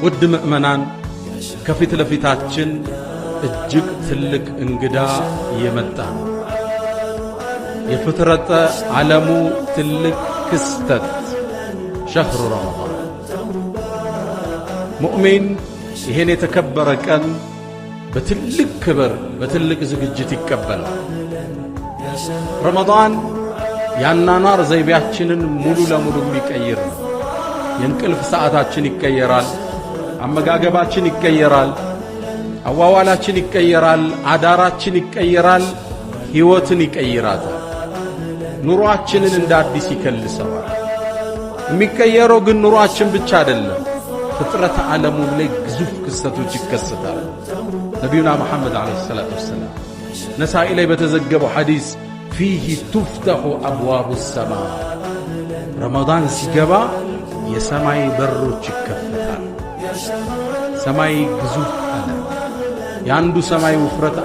ውድ ምእመናን ከፊት ለፊታችን እጅግ ትልቅ እንግዳ እየመጣ ነው። የፍጥረተ ዓለሙ ትልቅ ክስተት ሸህሩ ረመዳን። ሙእሚን ይሄን የተከበረ ቀን በትልቅ ክብር በትልቅ ዝግጅት ይቀበላል። ረመዳን ያናናር ዘይቤያችንን ሙሉ ለሙሉ የሚቀይር ነው። የእንቅልፍ ሰዓታችን ይቀየራል፣ አመጋገባችን ይቀየራል፣ አዋዋላችን ይቀየራል፣ አዳራችን ይቀየራል፣ ሕይወትን ይቀይራታል። ኑሮአችንን እንደ አዲስ ይከልሰዋል። የሚቀየረው ግን ኑሮአችን ብቻ አይደለም፣ ፍጥረተ ዓለሙ ላይ ግዙፍ ክስተቶች ይከሰታሉ። ነቢዩና መሐመድ ዓለይሂ ሰላቱ ወሰላም ነሳኢ ላይ በተዘገበው ሐዲስ ፊህ ቱፍተሑ አብዋቡ ሰማ፣ ረመዳን ሲገባ የሰማይ በሮች ይከፈታል። ሰማይ ግዙፍ አለ። የአንዱ ሰማይ ውፍረት